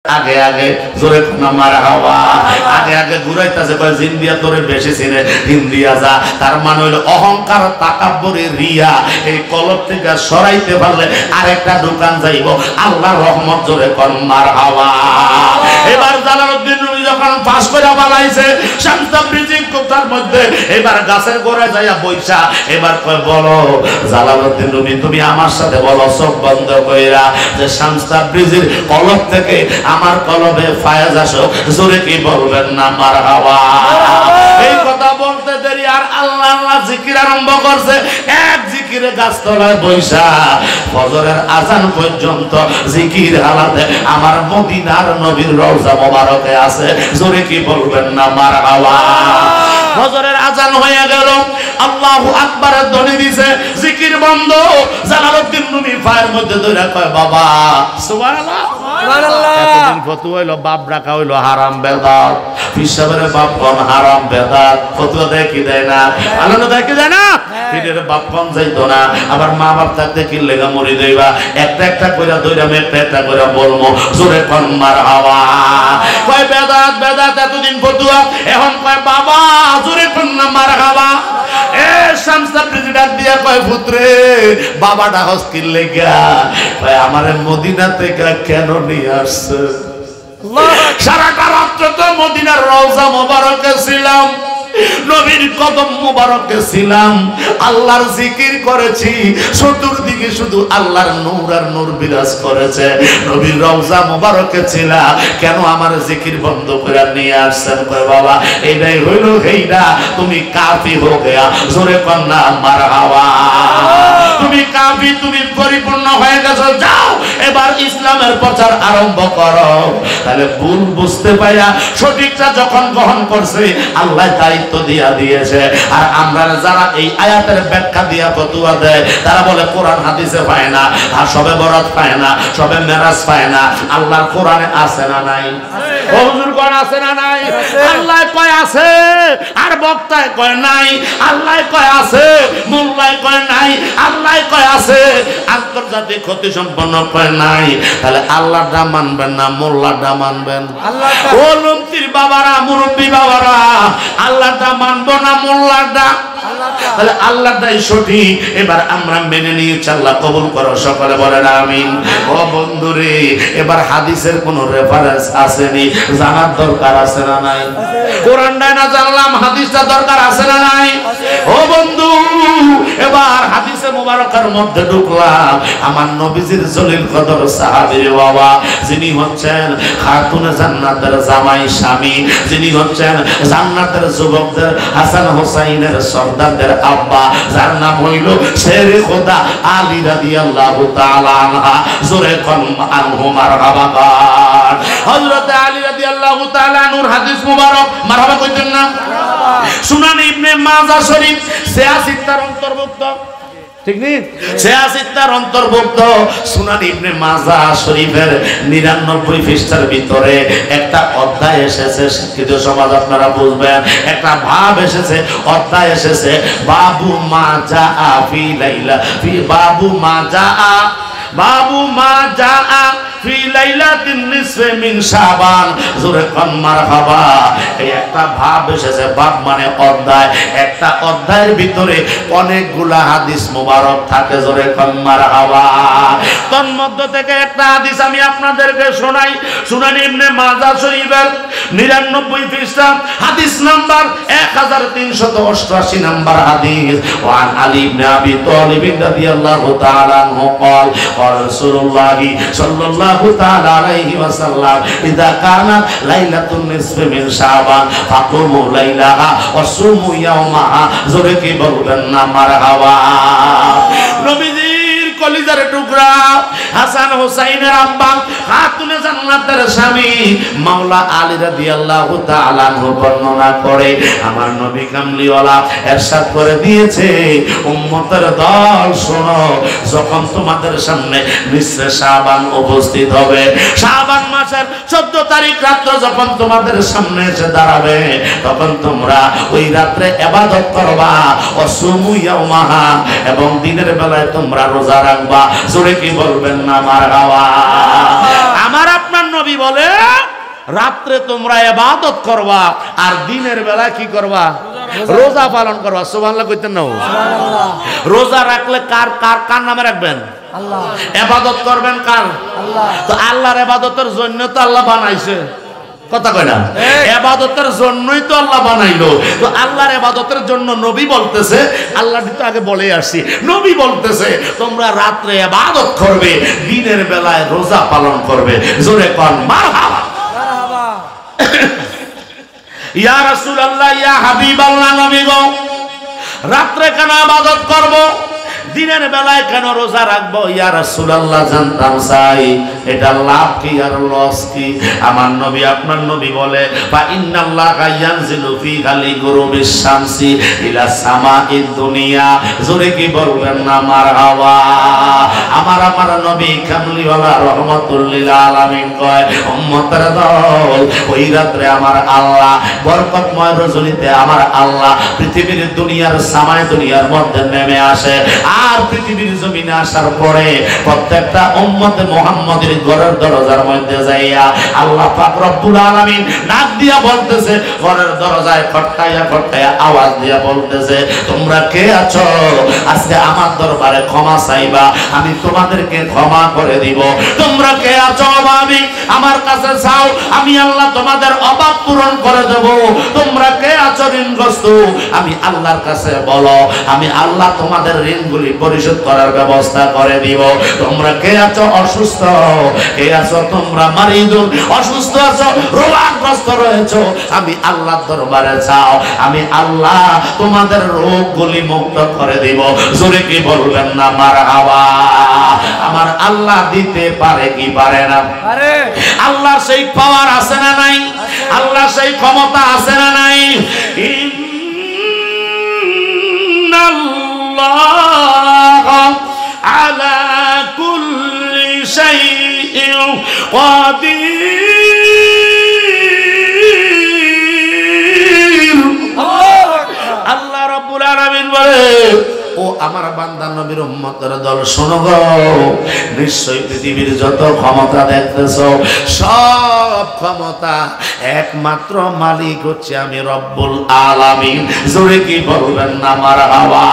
আগে আগে জোরে কোনা মারহাবা আগে আগে ঘুরাইতাছে কয় জিন্দিয়া তোরে বেশি চিনে হিন্দিয়া যা তার মানে হলো অহংকার তাকাব্বুরি রিয়া এই কলব থেকে সরাইতে পারলে আরেকটা দোকান যাইব আল্লাহর রহমত জোরে কোন মারহাবা এবার জালালউদ্দিন রুমি যখন পাস করে বানাইছে শামস তাবরিজি কোঠার মধ্যে এবার গাছের গোড়ায় যাইয়া বইসা এবার কয় বলো জালালউদ্দিন রুমি তুমি আমার সাথে বলো চোখ বন্ধ কইরা যে শামস তাবরিজির কলব থেকে আমার কলবে ফায়েজ আসো জোরে কি বলবেন না মারহাবা এই কথা বলতে দেরি আর আল্লাহ আল্লাহ জিকির আরম্ভ করছে এক জিকিরে গাছতলায় বইসা ফজরের আজান পর্যন্ত জিকির হালাতে আমার মদিনার নবীর রওজা মোবারকে আছে জোরে কি বলবেন না মারহাবা ফজরের আজান হয়ে গেল আল্লাহু আকবারের ধ্বনি দিছে জিকির বন্ধ জালালউদ্দিন রুমি ফায়ের মধ্যে ধরে কয় বাবা সুবহানাল্লাহ সুবহানাল্লাহ এতদিন ফতোয়া হইলো বাপ রাখা হইলো হারাম বেদাত পিসাবের বাপ কোন হারাম বেদাত ফতোয়া দেয় কি দেয় না আলাদা দেয় কি দেয় না পীরের বাপ কোন যাইতো না আবার মা বাপ থাকতে কি লেগা মরি দেইবা একটা একটা কইরা দইরা মে একটা কইরা বলমু জোরে কোন মারহাবা কয় বেদাত বেদাত এতদিন ফতোয়া এখন কয় বাবা জোরে কোন না মারহাবা এ শামস তাবরিজি ডাক দিয়া কয় পুত্রে বাবাটা হস্কিল লেগা কয় আমারে মদিনা থেকে কেন নিয়ে আসছে সারাটা রাত্র তো মদিনার রওজা মোবারকে ছিলাম নবীর কদম মোবারকে ছিলাম আল্লাহর জিকির করেছি চতুর্দিকে শুধু আল্লাহর নূর আর নূর বিরাজ করেছে নবীর রওজা মোবারকে ছিলাম কেন আমার জিকির বন্ধ করে নিয়ে আসছেন কয় বাবা এটাই হইল এইটা তুমি কাফি হো গয়া জোরে কন্না মারহাবা তুমি কাফি তুমি পরিপূর্ণ হয়ে গেছো যাও এবার ইসলামের প্রচার আরম্ভ করো তাহলে ভুল বুঝতে পাইয়া সঠিকটা যখন গ্রহণ করছে আল্লাহ দায়িত্ব দিয়া দিয়েছে আর আমরা যারা এই আয়াতের ব্যাখ্যা দিয়া ফতোয়া দেয় তারা বলে কোরআন হাদিসে পায় না আর সবে বরাত পায় না সবে মেরাজ পায় না আল্লাহর কোরআনে আছে না নাই ও হুজুর কোরআন আছে না নাই আল্লাহ কয় আছে আর বক্তায় কয় নাই আল্লাহ কয় আছে মোল্লায় কয় নাই আল্লাহ কয় আছে আন্তর্জাতিক ক্ষতি সম্পন্ন কয় নাই তাহলে আল্লাহটা মানবেন না মোল্লাটা মানবেন আল্লাহটা ও লমতির বাবারা মুরব্বি বাবারা আল্লাহটা মানবো না মোল্লাটা তাহলে আল্লাহটাই সঠিক এবার আমরা মেনে নিয়েছি আল্লাহ কবুল করো সকলে বলেন আমিন ও বন্ধুরে এবার হাদিসের কোন রেফারেন্স আসেনি জানার দরকার আছে না নাই কোরআনটা না জানলাম হাদিসটা দরকার আছে না নাই ও বন্ধু এবার হাদিসে মোবারকের মধ্যে ঢুকলাম আমার নবীজির জলিল কদর সাহাবীর বাবা যিনি হচ্ছেন খাতুনে জান্নাতের জামাই স্বামী যিনি হচ্ছেন জান্নাতের যুবকদের হাসান হোসাইনের সর্দারদের আব্বা যার নাম হইল শেরে খোদা আলী রাদিয়াল্লাহু তাআলা আনহা জোরে কোন আনহু মারহাবা হযরত আলী রাদিয়াল্লাহু তাআলা নূর হাদিস মুবারক মারহাবা কইতেন না সুনান ইবনে মাজাহ শরীফ 86 তার অন্তর্ভুক্ত ঠিক নি 86 তার অন্তর্ভুক্ত সুনান ইবনে মাজাহ শরীফের 99 পৃষ্ঠার ভিতরে একটা অধ্যায় এসেছে শিক্ষিত সমাজ আপনারা বুঝবেন একটা ভাব এসেছে অধ্যায় এসেছে বাবু মা জাআ ফি লাইলা ফি বাবু মা জাআ ফি লাইলাতিন নিসফে মিন শাবান জোরে কোন মারহাবা এই একটা ভাব এসেছে ভাব মানে অধ্যায় একটা অধ্যায়ের ভিতরে অনেকগুলা হাদিস মোবারক থাকে জোরে কোন মারহাবা তার মধ্য থেকে একটা হাদিস আমি আপনাদেরকে শোনাই সুনান ইবনে মাজাহ শরীফের 99 পৃষ্ঠা হাদিস নাম্বার 1388 নাম্বার হাদিস ওয়ান আলী ইবনে আবি তালিব রাদিয়াল্লাহু তাআলা আনহু قال قال رسول الله صلى الله تعالى عليه وسلم اذا كانت ليله النصف من شعبان فقوموا ليلها وصوموا يومها জোরে কি বলবেন না মারহাবা নবীজির কলিজার টুকরা হাসান হোসাইনের আব্বা খাতুনে জান্নাতের স্বামী মাওলা আলী রাদিয়াল্লাহু তাআলা আনহু বর্ণনা করে আমার নবী কামলিওয়ালা ইরশাদ করে দিয়েছে উম্মতের দল শোনো যখন তোমাদের সামনে নিসফে শাবান উপস্থিত হবে শাবান মাসের 14 তারিখ রাত্রে যখন তোমাদের সামনে এসে দাঁড়াবে তখন তোমরা ওই রাতে ইবাদত করবা ওয়াসুমু ইয়াওমাহা এবং দিনের বেলায় তোমরা রোজা রাখবা জোরে কি বলবেন না মারহাবা আমার আপনার নবী নবী বলে রাত্রে তোমরা ইবাদত করবা আর দিনের বেলা কি করবা রোজা পালন করবা সুবহানাল্লাহ কইতেন না সুবহানাল্লাহ রোজা রাখলে কার কার কার নামে রাখবেন আল্লাহ ইবাদত করবেন কার আল্লাহ তো আল্লাহর ইবাদতের জন্য তো আল্লাহ বানাইছে কথা কয় না ইবাদতের জন্যই তো আল্লাহ বানাইলো তো আল্লাহর ইবাদতের জন্য নবী বলতেছে আল্লাহ তো আগে বলে আসছি নবী বলতেছে তোমরা রাতে ইবাদত করবে দিনের বেলায় রোজা পালন করবে জোরে কোন মারহাবা মারহাবা ইয়া রাসূলুল্লাহ ইয়া হাবিবাল্লাহ নবী গো রাতে কেন ইবাদত করব দিনের বেলায় কেন রোজা রাখবো ইয়া রাসূলুল্লাহ জানতাম চাই এটা লাভ কি আর লস কি আমার নবী আপনার নবী বলে ফা ইন্নাল্লাহা ইয়ানজিলু ফি গালি গুরুবিশ শামসি ইলা সামাঈদ দুনিয়া জোরে কি বলবেন না মারহাবা আমার নবী কামলিওয়ালা রাহমাতুল লিল আলামিন কয় উম্মতের দল ওই রাতে আমার আল্লাহ বরকতময় রজনীতে আমার আল্লাহ পৃথিবীর দুনিয়ার সামায় দুনিয়ার মধ্যে নেমে আসে আর পৃথিবীর জমিনে আসার পরে প্রত্যেকটা উম্মতে মুহাম্মাদের ঘরের দরজার মধ্যে যাইয়া আল্লাহ পাক রব্বুল আলামিন ডাক দিয়া বলতেছে ঘরের দরজায় খটকাইয়া খটকাইয়া আওয়াজ দিয়া বলতেছে তোমরা কে আছো আজকে আমার দরবারে ক্ষমা চাইবা আমি তোমাদেরকে ক্ষমা করে দিব তোমরা কে আছো আমি আমার কাছে চাও আমি আল্লাহ তোমাদের অভাব পূরণ করে দেব তোমরা কে আছো ঋণগ্রস্ত আমি আল্লাহর কাছে বলো আমি আল্লাহ তোমাদের ঋণগুলি পরিশোধ করার ব্যবস্থা করে দিব তোমরা কে আছো অসুস্থ কে আছো তোমরা মারিদুল অসুস্থ আছো রোগগ্রস্ত রয়েছো আমি আল্লাহর দরবারে চাও আমি আল্লাহ তোমাদের রোগগুলি মুক্ত করে দিব জোরে কি বলবেন না মারহাবা আমার আল্লাহ দিতে পারে কি পারে না পারে আল্লাহর সেই পাওয়ার আছে না নাই আল্লাহর সেই ক্ষমতা আছে না নাই ইন্নাল্লাহ আলা কুল্লি শাইইন কাদির আল্লাহ রাব্বুল আলামিন বলে ও আমার বান্দা নবীর উম্মতের দল শোনো গো নিশ্চয়ই পৃথিবীর যত ক্ষমতা দেখতেছো সব ক্ষমতা একমাত্র মালিক হচ্ছে আমি রব্বুল আলামিন জোরে কি বলবেন না মারহাবা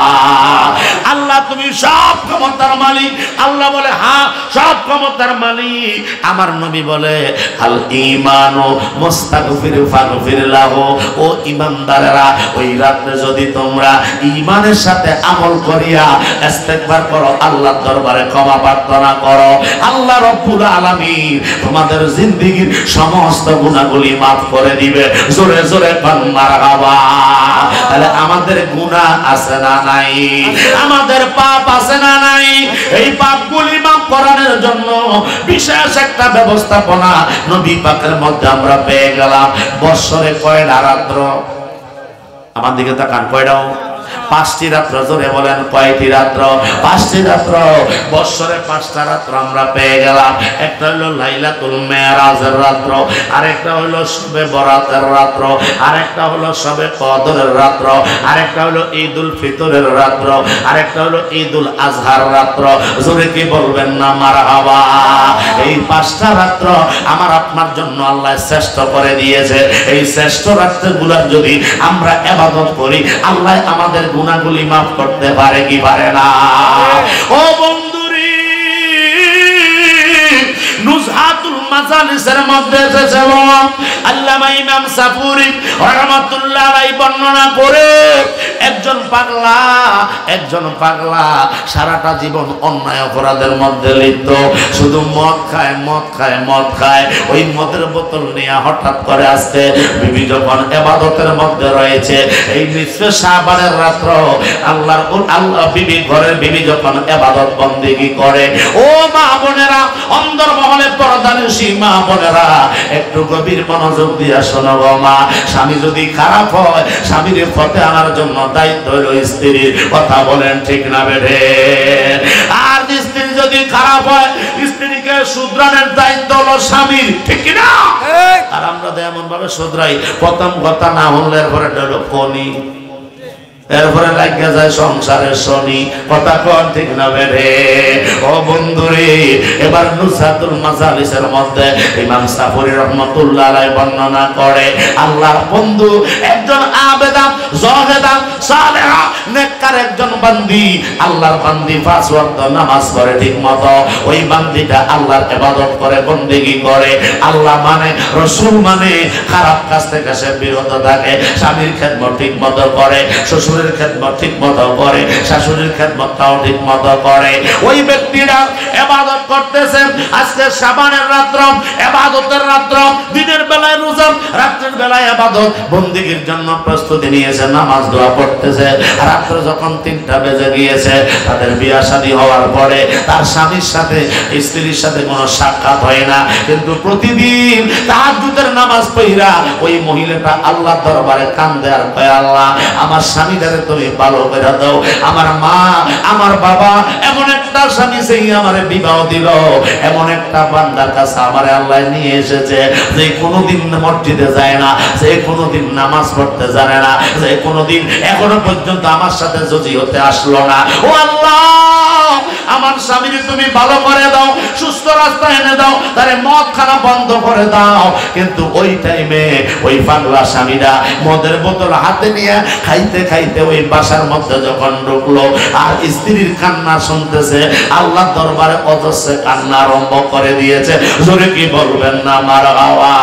আল্লাহ তুমি সব ক্ষমতার মালিক আল্লাহ বলে হ্যাঁ সব ক্ষমতার মালিক আমার নবী বলে আল ঈমানু মুস্তাগফির ফাগফির লাহু ও ঈমানদাররা ওই রাতে যদি তোমরা ঈমানের সাথে আমল করিয়া ইস্তেগফার করো আল্লাহর দরবারে ক্ষমা প্রার্থনা করো আল্লাহ রব্বুল আলামিন তোমাদের জিন্দেগীর সমস্ত গুনাহগুলি maaf করে দিবে জোরে জোরে বল মারহাবা তাহলে আমাদের গুনাহ আছে না নাই আমাদের পাপ আছে না নাই এই পাপগুলি maaf করার জন্য বিশেষ একটা ব্যবস্থাপনা নবী পাকের মধ্যে আমরা পেয়ে গেলাম বছরে কয়টা রাত্র আমার দিকে তাকান কয়টাও পাঁচটি রাত্র জোরে বলেন কয়টি রাত্র পাঁচটি রাত্র বছরে পাঁচটা রাত্র আমরা পেয়ে গেলাম একটা হলো লাইলাতুল মেরাজের রাত্র আরেকটা হলো শবে বরাতের রাত্র আরেকটা হলো শবে কদরের রাত্র আরেকটা হলো ঈদুল ফিতরের রাত্র আরেকটা হলো ঈদুল আজহার রাত্র জোরে কি বলবেন না মারহাবা এই পাঁচটা রাত্র আমার আপনার জন্য আল্লাহ শ্রেষ্ঠ করে দিয়েছে এই শ্রেষ্ঠ রাত্রগুলো যদি আমরা ইবাদত করি আল্লাহ আমাদের গুনাহগুলি maaf করতে পারে কি পারে না ও বন্ধুরি নুজহাতুল মাজালিসের মধ্যে এসেছে আল্লামা ইমাম সাফুরি রাহমাতুল্লাহ আলাইহি বর্ণনা করে একজন পাগলা সারাটা জীবন অন্যায় অপরাধের মধ্যে লিপ্ত শুধু মদ খায় ওই মদের বোতল নিয়ে হঠাৎ করে আসতে বিবি যখন ইবাদতের মধ্যে রয়েছে এই নিসফে শাবানের রাত্র আল্লাহ বিবি যখন ইবাদত বন্দেগী করে ও মা বোনেরা অন্তর মহলে পর্দানিশী মা বোনেরা একটু গভীর মনোযোগ দিয়ে শোনো গো মা স্বামী যদি খারাপ হয় স্বামীর পথে আনার জন্য দায়িত্ব হলো স্ত্রীর কথা বলেন ঠিক না বেঠে আর স্ত্রী যদি খারাপ হয় স্ত্রীকে শুধরানোর দায়িত্ব হলো স্বামীর ঠিক না আর আমরা এমন ভাবে শুধরাই প্রথম কথা না হলে পরে হলো কোনি এরপরে লাগিয়া যায় সংসারের শনি। কথা কোন ঠিক না বেরে? ও বন্ধুরে, এবার নুসাতুল মাজালিসের মধ্যে ইমাম সাফুরি রাহমাতুল্লাহ আলাইহি বর্ণনা করে আল্লাহর বন্ধু একজন আবেদা জাহেদা সালেহা নেককার একজন বান্দি, আল্লাহর বান্দি 5 ওয়াক্ত নামাজ পড়ে ঠিকমতো। ওই বান্দিটা আল্লাহর ইবাদত করে, বন্দেগী করে, আল্লাহ মানে, রাসূল মানে, খারাপ কাজ থেকে সে বিরত থাকে, স্বামীর খেদমত ঠিকমতো করে, শ্বশুরের খেদমত ঠিকমতো করে, শাশুড়ির খেদমতটাও ঠিকমতো করে। ওই ব্যক্তিরা ইবাদত করতেছে। আজকে শাবানের রাত্র, ইবাদতের রাত্র, দিনের বেলায় রোজা, রাতের বেলায় ইবাদত বন্দেগীর জন্য প্রস্তুতি নিয়েছে, নামাজ দোয়া পড়তেছে। রাত্র যখন 3টা বেজে গিয়েছে, তাদের বিয়ে শাদী হওয়ার পরে তার স্বামীর সাথে, স্ত্রীর সাথে কোনো সাক্ষাৎ হয় না, কিন্তু প্রতিদিন তাহাজ্জুদের নামাজ পড়া ওই মহিলাটা আল্লাহর দরবারে কান্দে আর কয়, আল্লাহ আমার স্বামীটারে তুমি ভালো করে দাও, আমার মা আমার বাবা এমন একটা স্বামী সেই আমারে বিবাহ দিল, এমন একটা বান্দার কাছে আমারে আল্লাহ নিয়ে এসেছে যে কোনোদিন মসজিদে যায় না, যে কোনোদিন নামাজ পড়তে জানে না, যে কোনোদিন এখনো পর্যন্ত আমার সাথে জজি হতে আসলো না। ও আল্লাহ, আমার স্বামীকে তুমি ভালো করে দাও, সুস্থ রাস্তায় এনে দাও, তারে মদ খানা বন্ধ করে দাও। কিন্তু ওই টাইমে ওই পাগলা স্বামীরা মদের বোতল হাতে নিয়ে খাইতে খাইতে ওই বাসার মধ্যে যখন ঢুকলো আর স্ত্রীর কান্না শুনতেছে, আল্লাহ দরবারে অজস্র কান্না আরম্ভ করে দিয়েছে। জোরে কি বলবেন না মারহাবা?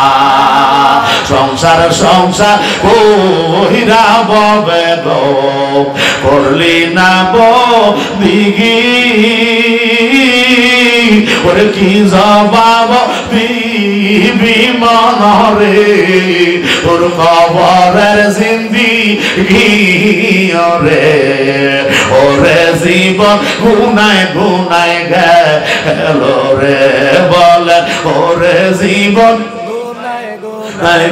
সংসার সংসার কইরা ববে গো, করলি না বন্দেগী, ওরে কি জবাব দিবি মনরে, তোর কবরের জিন্দেগী ওরে, ওরে জীবন গুনায় গুনায় গেল রে, বলে ওরে জীবন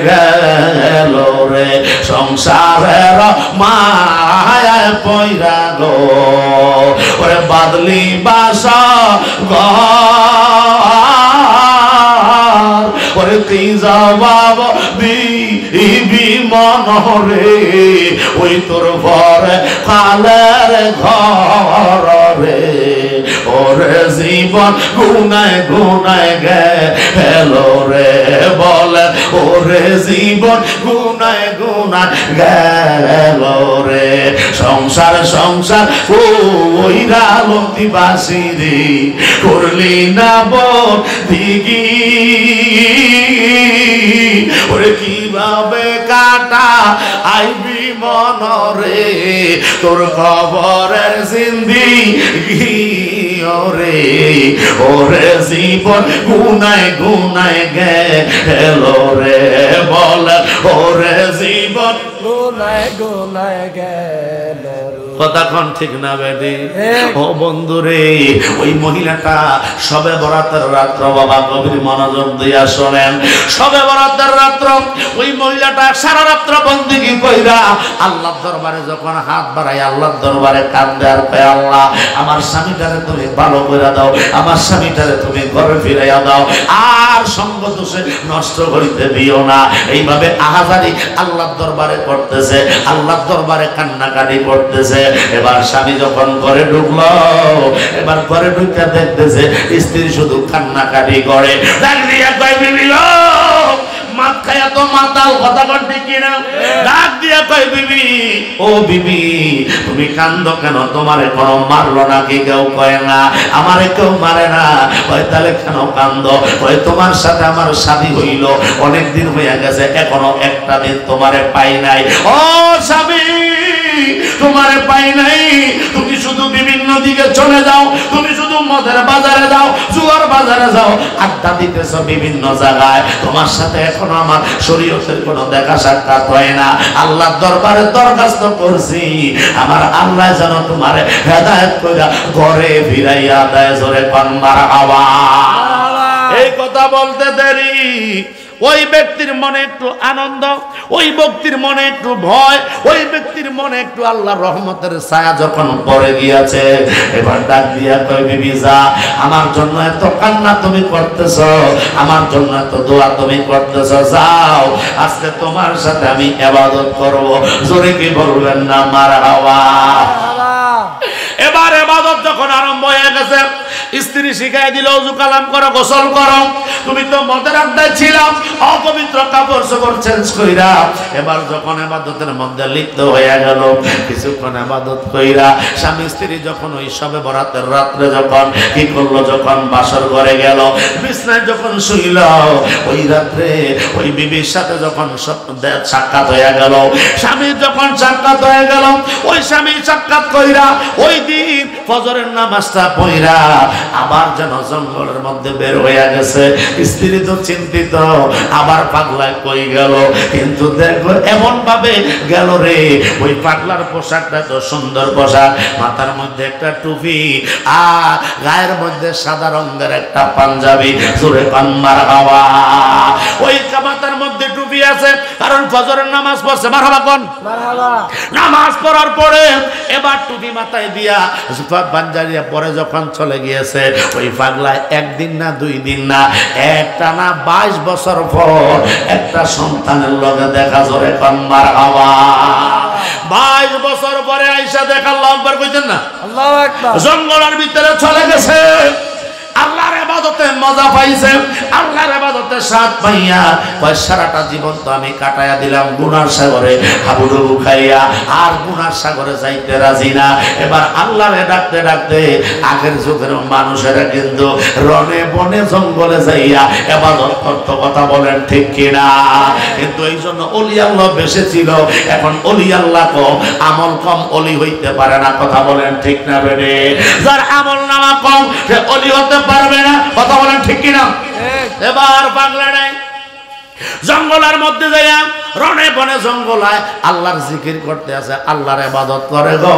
গেল রে, সংসারের মায়ায় পয়রা গো, ওরে বাদলি বাসা ঘর, ওরে কি জবাব দিবি মনরে, ওই তোর ঘরে কালের ঘর রে, ওরে জীবন গুনায় গুনায় গেল রে, বলে ওরে জীবন গুনায় গুনায় গেল রে। সংসার সংসার কইরা লতিবাসী রে, করলি না বন্দেগী, ওরে কিভাবে কাটা আইবি মনরে, তোর খবরের জিন্দেগী ওরে, ওরে জীবন গুনায় গুনায় গেল রে, বলে ওরে জীবন গুনায় গুনায় গেল। কতক্ষণ ঠিক না বেডি? ও বন্ধুরে, ওই মহিলাটা সবে বরাতের রাত্র, বাবা গভীর মনোযোগ দিয়া শোনেন, সবে বরাতের রাত্র ওই মহিলাটা সারা রাত্র বন্দেগী কইরা আল্লাহর দরবারে যখন হাত বাড়াই আল্লাহর দরবারে কান্দে আর কয়, আল্লাহ আমার স্বামীটারে তুমি ভালো করে দাও, আমার স্বামীটারে তুমি ঘরে ফিরাইয়া দাও, আর সঙ্গ দোষে নষ্ট করিতে দিও না। এইভাবে আহাজারি আল্লাহর দরবারে করতেছে, আল্লাহর দরবারে কান্নাকাটি করতেছে। এবার স্বামী যখন ঘরে ঢুকলো, এবার ঘরে ঢুকে দেখতেছে স্ত্রী শুধু কান্নাকাটি করে। ডাক দিয়া কয়, বিবি গো, মাত খায়া তো মাতাল, কথা কন ঠিক কিনা? ডাক দিয়া কয়, বিবি ও বিবি, তুমি কান্দো কেন? তোমারে কোনো মারলো নাকি? কেউ কয় না, আমারে কেউ মারে না। কয় তাহলে কেন কান্দো? কয় তোমার সাথে আমার শাদী হইল, অনেক দিন হইয়া গেছে, এখনো একটা দিন তোমারে পাই নাই। ও স্বামী, তোমারে পাই নাই, তুমি শুধু বিভিন্ন দিকে চলে যাও, তুমি শুধু মদের বাজারে যাও, জুয়ার বাজারে যাও, আড্ডা দিতেছ বিভিন্ন জায়গায়, তোমার সাথে এখনো আমার শরীয়তের কোনো দেখা সাক্ষাৎ হয় না। আল্লাহর দরবারে দরখাস্ত করছি, আমার আল্লাহ যেন তোমার হেদায়েত কইরা ঘরে ফিরাইয়া দেয়। জোরে কোন মারহাবা। এই কথা বলতে দেরি ওই ব্যক্তির মনে একটু আনন্দ, ওই ব্যক্তির মনে একটু ভয়, ওই ব্যক্তির মনে একটু আল্লাহর রহমতের ছায়া যখন পড়ে গিয়েছে, এবার ডাক দিয়া কয় বিবি যা, আমার জন্য এত কান্না তুমি করতেছ, আমার জন্য এত দোয়া তুমি করতেছ, যাও আজকে তোমার সাথে আমি ইবাদত করব। জোরে কি বলবেন না মারহাবা? এবার ইবাদত যখন আরম্ভ হয়ে গেছে, স্ত্রী শিখাই দিল ওযু কালাম করো, গোসল করো। তুমি তো মদের আড্ডায় ছিলাম, অপবিত্র কাপড় চোপড় চেঞ্জ কইরা এবার যখন ইবাদতের মধ্যে লিপ্ত হয়ে গেল, কিছুক্ষণ ইবাদত কইরা স্বামী স্ত্রী যখন ওই সবে বরাতের রাত্রে যখন কি করলো, যখন বাসর ঘরে গেল, বিছনায় যখন শুইল, ওই রাত্রে ওই বিবির সাথে যখন সাক্ষাৎ হয়ে গেল, স্বামীর যখন সাক্ষাৎ হয়ে গেল, ওই স্বামী সাক্ষাৎ কইরা ওই দিন ফজরের নামাজটা পড়া আবার যেন জঙ্গলের মধ্যে বের হয়ে গেছে। স্ত্রী তো চিন্তিত, আবার পাগলায় কই গেল, কিন্তু দেখো এমন ভাবে গেল রে, ওই পাগলার পোশাকটা তো সুন্দর পোশাক, মাথার মধ্যে একটা টুপি আর গায়ের মধ্যে সাদা রঙের একটা পাঞ্জাবি। জোরে কান মারহাবা। ওই মাথার মধ্যে টুপি আছে কারণ ফজরের নামাজ পড়ছে। মারহাবা কোন? মারহাবা। নামাজ পড়ার পরে এবার টুপি মাথায় দিয়া পাঞ্জাবিয়া পরে যখন চলে গিয়েছে, ওই পাগলা একদিন না দুই দিন না, একটানা 22 বছর পর একটা সন্তানের লগে দেখা। জোরে কান মারহাবা। 22 বছর পরে আয়েশা দেখা। আল্লাহু আকবার কইতেন না? আল্লাহু আকবার। জঙ্গলের ভিতরে চলে গেছে, আল্লাহর ইবাদতে মজা পাইছে, আল্লাহর ইবাদতে স্বাদ পাইয়া কয় সারাটা জীবন তো আমি কাটায়া দিলাম গুনার সাগরে হাবুডুবু খাইয়া, আর গুনার সাগরে যাইতে রাজি না। এবার আল্লাহরে ডাকতে ডাকতে আগের যুগের মানুষেরা কিন্তু রনে বনে জঙ্গলে যাইয়া ইবাদত করত। কথা বলেন ঠিক কিনা? কিন্তু এই জন্য ওলি আল্লাহ বেশি ছিল, এখন ওলি আল্লাহ কম, আমল কম, ওলি হইতে পারে না। কথা বলেন ঠিক না বেরে? যার আমল নামা কম সে ওলি হতে পারবে না। কথা বলেন ঠিক কিনা? এবার বাংলা নাই জঙ্গলের মধ্যে যাইয়া রনে বনে জঙ্গলায় আল্লাহর জিকির করতে আছে, আল্লাহর ইবাদত করে গো,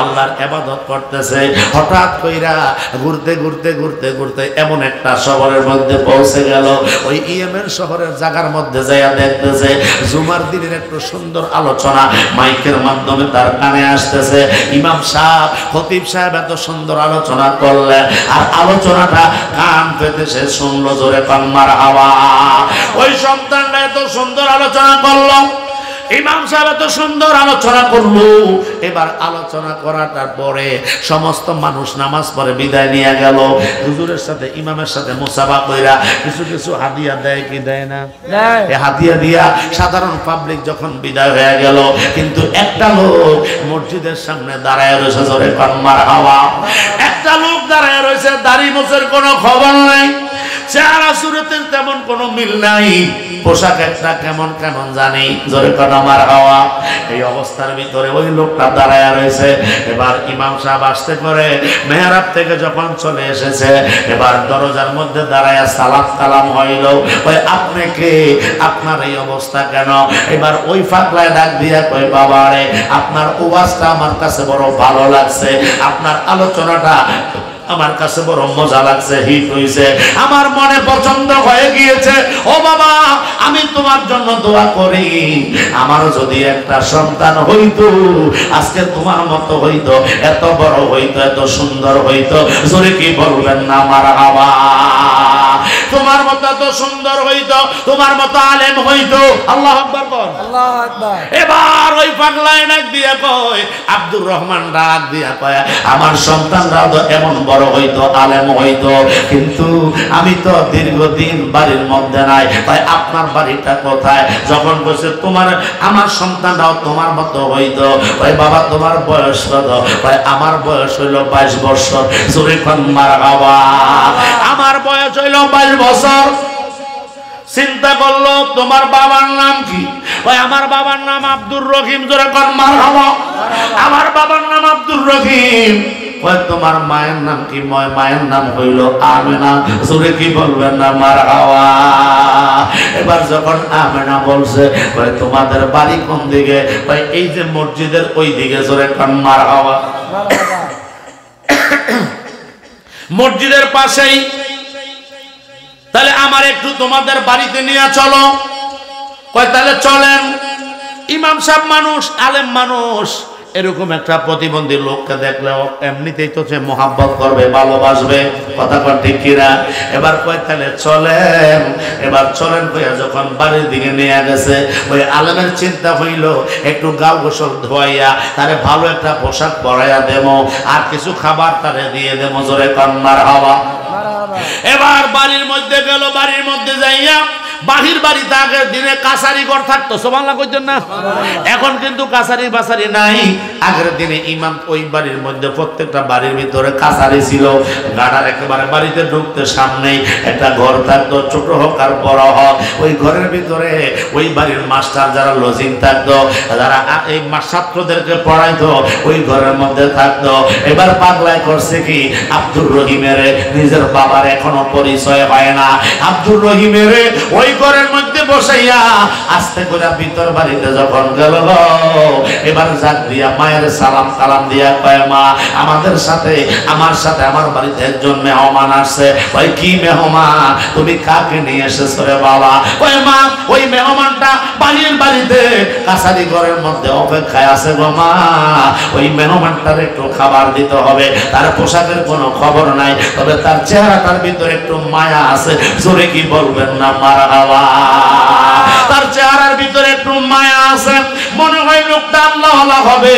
আল্লাহর ইবাদত করতেছে। হঠাৎ কইরা ঘুরতে ঘুরতে ঘুরতে ঘুরতে এমন একটা শহরের মধ্যে পৌঁছে গেল। ওই ইয়েমেন শহরের জায়গার মধ্যে যাইয়া দেখতেছে জুমার দিনের একটু সুন্দর আলোচনা মাইকের মাধ্যমে তার কানে আসতেছে। ইমাম সাহেব, খতিব সাহেব এত সুন্দর আলোচনা করলেন, আর আলোচনাটা কান পেতে সে শুনলো। জোরে কান মারহাবা। ওই সন্তানটা এত সুন্দর আলোচনা করলো, ইমাম সাহেব এত সুন্দর আলোচনা করলো। এবার আলোচনা করাটার পরে সমস্ত মানুষ নামাজ পড়ে বিদায় নিয়ে গেল। হুজুরের সাথে ইমামের সাথে মুসাফা কইরা কিছু কিছু হাদিয়া দেয় কি দেয় না? এই হাদিয়া দিয়া সাধারণ পাবলিক যখন বিদায় হয়ে গেল, কিন্তু একটা লোক মসজিদের সামনে দাঁড়ায় রয়েছে। জোরে কান মারহাবা। একটা লোক দাঁড়ায় রয়েছে, দাড়ি মোছের কোনো খবর নাই, চেহারা সুরতের তেমন কোনো মিল নাই, পোশাক একটা কেমন কেমন জানি। জোরে কান মারহাবা। এই অবস্থার ভিতরে ওই লোকটা দাঁড়ায় রয়েছে। এবার ইমাম সাহেব আসতে করে মেহরাব থেকে যখন চলে এসেছে, এবার দরজার মধ্যে দাঁড়ায় সালাত কালাম হইল। ওই আপনি কে? আপনার এই অবস্থা কেন? এবার ওই ফাকলায় ডাক দিয়া কই বাবা রে, আপনার ওয়াজটা আমার কাছে বড় ভালো লাগছে, আপনার আলোচনাটা আমার কাছে বড় মজা লাগছে, হিট হইছে, আমার মনে পছন্দ হয়ে গিয়েছে। ও বাবা, আমি তোমার জন্য দোয়া করি, আমারও যদি একটা সন্তান হইতো, আজকে তোমার মতো হইতো, এত বড় হইতো, এত সুন্দর হইতো। জোরে কি বলবেন না মারহাবা? তোমার মতো এত সুন্দর হইতো, তোমার মতো আলেম হইতো। আল্লাহু আকবার বল। আল্লাহু আকবার। এবার ওই পাগলায় ডাক দিয়া কয়, আব্দুর রহমান ডাক দিয়া কয়, আমার সন্তানরা তো এমন বড় হইতো, আলেম হইতো, কিন্তু আমি তো দীর্ঘদিন বাড়ির মধ্যে নাই। তাই আপনার বাড়িটা কোথায়? যখন বলছে তোমার আমার সন্তানরাও তোমার মতো হইতো। ওই বাবা তোমার বয়স কত? ভাই আমার বয়স হইল 22 বছর। জোরে কান মারহাবা। আমার বয়স হইল 22 বছর। চিন্তা করলো তোমার বাবার নাম কি? ভাই আমার বাবার নাম আব্দুর রহিম। জোরে কান মারহাবা। আমার বাবার নাম আব্দুর রহিম। তোমার মায়ের নাম কি? মায়ের নাম হইল আমেনা। জোরে কি বলবেন না মারহাবা? এবার যখন আমেনা বলছে ভাই তোমাদের বাড়ি কোন দিকে? ভাই এই যে মসজিদের ওই দিকে। জোরে কান মারহাবা। মসজিদের পাশেই তাহলে আমার একটু তোমাদের বাড়িতে নিয়ে চলো। কয় তাহলে চলেন। ইমাম সাহেব মানুষ, আলেম মানুষ, এরকম একটা প্রতিবন্ধী লোককে দেখলেও এমনিতেই তো সে মোহাব্বত করবে, ভালোবাসবে, কথা কন ঠিক কিনা? এবার কয় তাহলে চলেন। এবার চলেন কইয়া যখন বাড়ির দিকে নিয়ে গেছে, ওই আলেমের চিন্তা হইল একটু গাও গোসল ধোয়াইয়া তারে ভালো একটা পোশাক পরাইয়া দেবো, আর কিছু খাবার তারে দিয়ে দেবো, জোরে কন্যার হাওয়া। এবার বাড়ির মধ্যে গেল, বাড়ির মধ্যে যাইয়া বাহির বাড়িতে আগের দিনে কাছারি ঘর থাকতো, সুবহানাল্লাহ কইতেন না? এখন কিন্তু কাছারি বাছারি নাই। আগের দিনে ইমাম ওই বাড়ির মধ্যে প্রত্যেকটা বাড়ির ভিতরে কাছারি ছিল। গাড়ার একেবারে বাড়িতে ঢুকতে সামনেই একটা ঘর থাকতো, ছোট হোক আর বড় হোক। ওই ঘরের ভিতরে ওই বাড়ির মাস্টার যারা লজিং থাকতো, যারা এই ছাত্রদেরকে পড়াইতো, ওই ঘরের মধ্যে থাকতো। এবার পাগলায় করছে কি, আব্দুর রহিমের নিজের বাবার এখনো পরিচয় হয় না। আব্দুর রহিমের ওই ঘরের মধ্যে বসাইয়া আস্তে করে ভিতর বাড়িতে যখন গেল, এবার জাগ দিয়া মায়ের সালাম কালাম দিয়া কয়, মা আমাদের সাথে আমার সাথে আমার বাড়িতে একজন মেহমান আসছে। ওই কি মেহমান? তুমি কাকে নিয়ে এসেছো রে বাবা? কয় মা ওই মেহমানটা বাড়ির বাড়িতে কাছারি ঘরের মধ্যে অপেক্ষায় আছে গো মা, ওই মেহমানটার একটু খাবার দিতে হবে। তার পোশাকের কোনো খবর নাই, তবে তার চেহারাটার ভিতরে একটু মায়া আছে, জোরে কি বলবেন না মারহাবা? তার চেহারার ভিতরে একটু মায়া আছে, মনে হয় লোকটা আল্লাহওয়ালা হবে।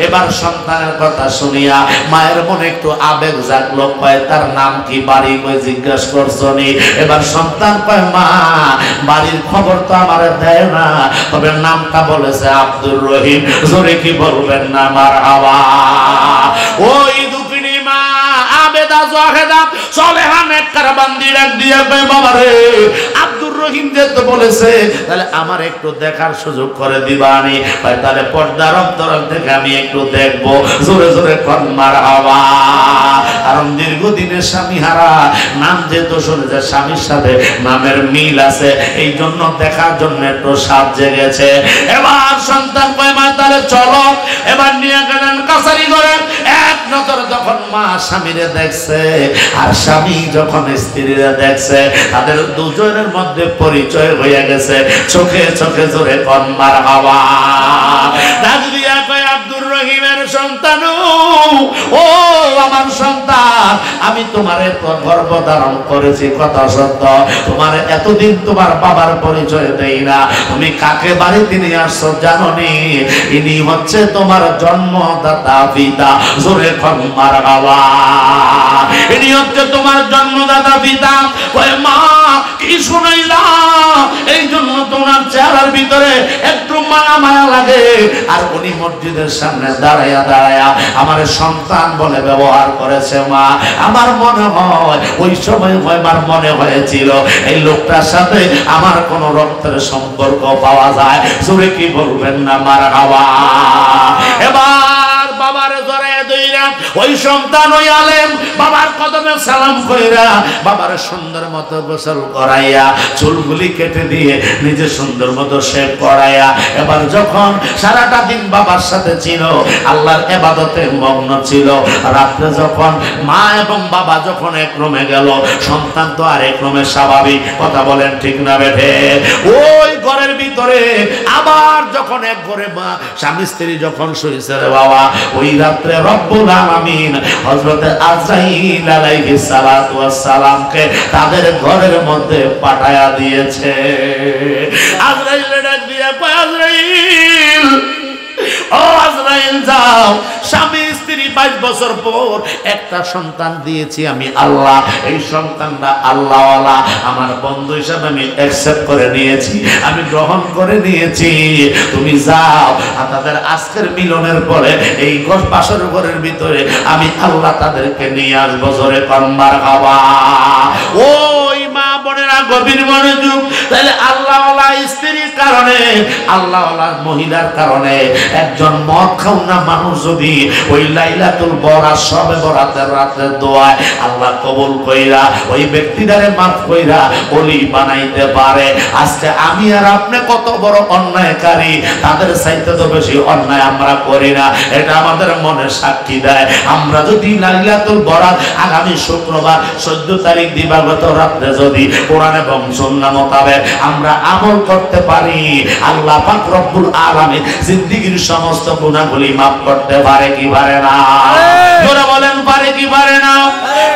এবার সন্তানের কথা শুনিয়া মায়ের মনে একটু আবেগ জাগলো, কয় তার নাম কি, বাড়ি কই জিজ্ঞাসা করছো নি? এবার সন্তান কয়, মা বাড়ির খবর তো আমার দেয় না, তবে নামটা বলেছে আব্দুর রহিম, জোরে কি বলবেন না মারহাবা? ওই দুঃখিনী মা আবেদা জাহেদা সলেহা নেককার বান্দি ডাক দিয়া কয়, বাবা রে আব্দুর রহিম যে তো বলেছে, তাহলে আমার একটু দেখার সুযোগ করে দিবানি। ভাই তাহলে পর্দার অন্তরাল থেকে আমি একটু দেখবো, জোরে জোরে কোন মারহাবা। কারণ দীর্ঘদিনের স্বামী হারা, নাম যেহেতু শুনেছে স্বামীর সাথে নামের মিল আছে, এই জন্য দেখার জন্য একটু সাজ জেগেছে। এবার সন্তান কয়, মা তাহলে চলো। এবার নিয়ে গেলেন কাছারি ঘরে। এক নজর যখন মা স্বামীরে দেখছে আর স্বামী যখন স্ত্রীরা দেখছে, তাদের দুজনের মধ্যে পরিচয় হয়ে গেছে, চোখে চোখে জোরে কোন মারহাবা। ডাক দিয়া কয়, আব্দুর রহিমের সন্তান, ও আমার সন্তান, আমি তোমারে গর্ভ ধারণ করেছি, কথা সত্য। তোমার এতদিন তোমার বাবার পরিচয় দেই না, তুমি কাকে বাড়িতে নিয়ে আসছো জানো নি? ইনি হচ্ছে তোমার জন্মদাতা পিতা, জোরে কোন মারহাবা। ইনি হচ্ছে তোমার জন্মদাতা পিতা। কয় মা কি শুনাইলা? এই জন্য তোমার চেহারার ভিতরে একটু মায়া মায়া লাগে। আর উনি মসজিদের সামনে দাঁড়াইয়া দাঁড়াইয়া আমার সন্তান বলে ব্যবহার করেছে। মা আমার মনে হয় ওই সময় আমার মনে হয়েছিল এই লোকটার সাথে আমার কোনো রক্তের সম্পর্ক পাওয়া যায়, জোরে কি বলবেন না মারহাবা। এবার বাবার জড়ায় দইরা ওই সন্তান ওই আলেম বাবার কদমে সালাম কইরা বাবার সুন্দর মতো গোসল করাইয়া চুলগুলি কেটে দিয়ে নিজে সুন্দর মতো শেভ করাইয়া, এবার যখন সারাটা দিন বাবার সাথে ছিল, আল্লাহর ইবাদতে মগ্ন ছিল, রাত্রে যখন মা এবং বাবা যখন এক রুমে গেল, সন্তান তো আর এক রুমে স্বাভাবিক, কথা বলেন ঠিক না বেঠে? ওই ঘরের ভিতরে আবার যখন এক ঘরে মা স্বামী স্ত্রী যখন শুয়েছে রে বাবা, ওই রাত্রে রব্বুল আলামিন হযরত আজরাইল আলাইহিস সালাতু ওয়াস সালামকে তাদের ঘরের মধ্যে পাঠায়া দিয়েছে। আজরাইল ডাক দিয়ে কয়, আজরাইল, ও আজরাইল যাও, স্বামী স্ত্রী 22 বছর পর একটা সন্তান দিয়েছি আমি আল্লাহ, এই সন্তানটা আল্লাহওয়ালা, আমার বন্ধু হিসাবে আমি অ্যাকসেপ্ট করে নিয়েছি, আমি গ্রহণ করে নিয়েছি, তুমি যাও। আর তাদের আজকের মিলনের পরে এই বাসর ঘরের ভিতরে আমি আল্লাহ তাদেরকে নিয়ে আসবো, জোরে কন্যার খাওয়া। ওই মা বোনেরা গভীর মনোযোগ, তাহলে আল্লাহওয়ালা স্ত্রীর কারণে, আল্লাহওয়ালার মহিলার কারণে একজন মদ খাওয়া মানুষ যদি ওই লাইলাতুল বরাত শবে বরাতের রাতের দোয়ায় আল্লাহ কবুল কইরা ওই ব্যক্তিটারে মাফ কইরা ওলি বানাইতে পারে, আজকে আমি আর আপনি কত বড় অন্যায়কারী, তাদের চাইতে তো বেশি অন্যায় আমরা করি না, এটা আমাদের মনে সাক্ষী দেয়। আমরা যদি লাইলাতুল বরাত আগামী শুক্রবার 14 তারিখ দিবাগত রাতে যদি কোরআন এবং সুন্নাহ মোতাবেক আমরা আমল করতে পারি, আল্লাহ পাক রব্বুল আলামিন জিন্দেগীর সমস্ত গুনাহগুলি মাফ করতে পারে কি পারে না? যারা বলেন পারে কি পারে না?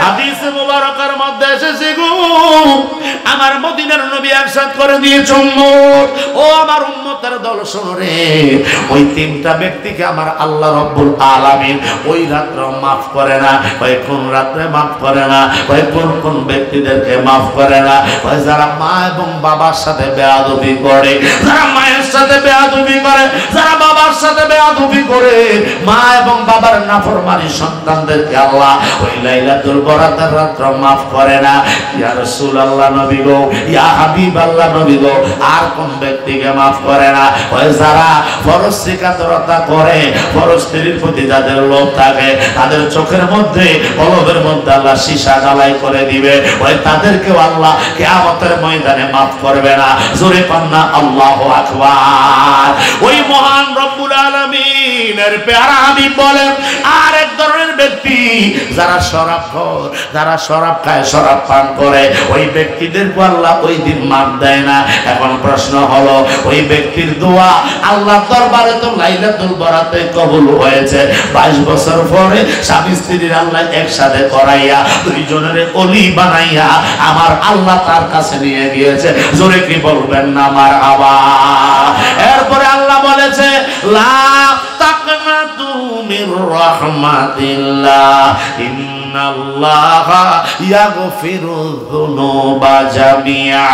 হাদিসে মুবারকার মধ্যে এসেছে গো, আমার মদিনার নবী ইরশাদ করে দিয়েছেন, উম্মত ও আমার উম্মতের দল শোনো রে, ওই তিনটা ব্যক্তিকে আমার আল্লাহ রব্বুল আলামিন ওই রাত্রে মাফ করে না। ওই কোন রাত্রে মাফ করে না? ওই কোন কোন ব্যক্তিদেরকে মাফ করে না? ওই যারা মা এবং বাবার সাথে বেয়াদবি করে, যারা মায়ের সাথে বেয়াদবি করে, যারা বাবার সাথে বেয়াদবি করে, মা এবং বাবার নাফরমানি সন্তানদেরকে আল্লাহ ওই লাইলাতুল বরাতের রাত্রে মাফ করে না। ইয়া রাসূলুল্লাহ নবী গো, ইয়া হাবিবাল্লাহ নবী গো, আর কোন ব্যক্তিকে মাফ করে না? ওই যারা ফরজ শিকারতা করে, ফরজ স্ত্রীর প্রতি যাদের লোভ থাকে, তাদের চোখের মধ্যে কলবের মধ্যে আল্লাহ সীসা ঢালাই করে দিবে, ওই তাদেরকেও আল্লাহ কিয়ামতের ময়দানে মাফ করবে না। জোরে পান্না আল্লাহু আকবার। ওই মহান রব্বুল আলামিনের পেয়ারা হাবিব বলেন, আর এক ধরনের ব্যক্তি যারা শরাবখোর, যারা শরাব খায়, শরাব পান করে, ওই ব্যক্তিদেরকে আল্লাহ ওই দিন মাফ দেয় না। এখন প্রশ্ন হলো, ওই ব্যক্তির দোয়া আল্লাহর দরবারে তো লাইলাতুল বরাতে কবুল হয়েছে, 22 বছর পরে স্বামী স্ত্রীর আল্লাহ একসাথে করাইয়া দুইজনের ওলি বানাইয়া আমার আল্লাহ তার কাছে নিয়ে গিয়েছে। জোরে কি বলবেন না মারহাবা? এরপরে আল্লাহ বলেছে, লা তাকনাতু মির রাহমাতিল্লাহ ইন্নাল্লাহা ইয়াগফিরুয যুনুবা জামিআ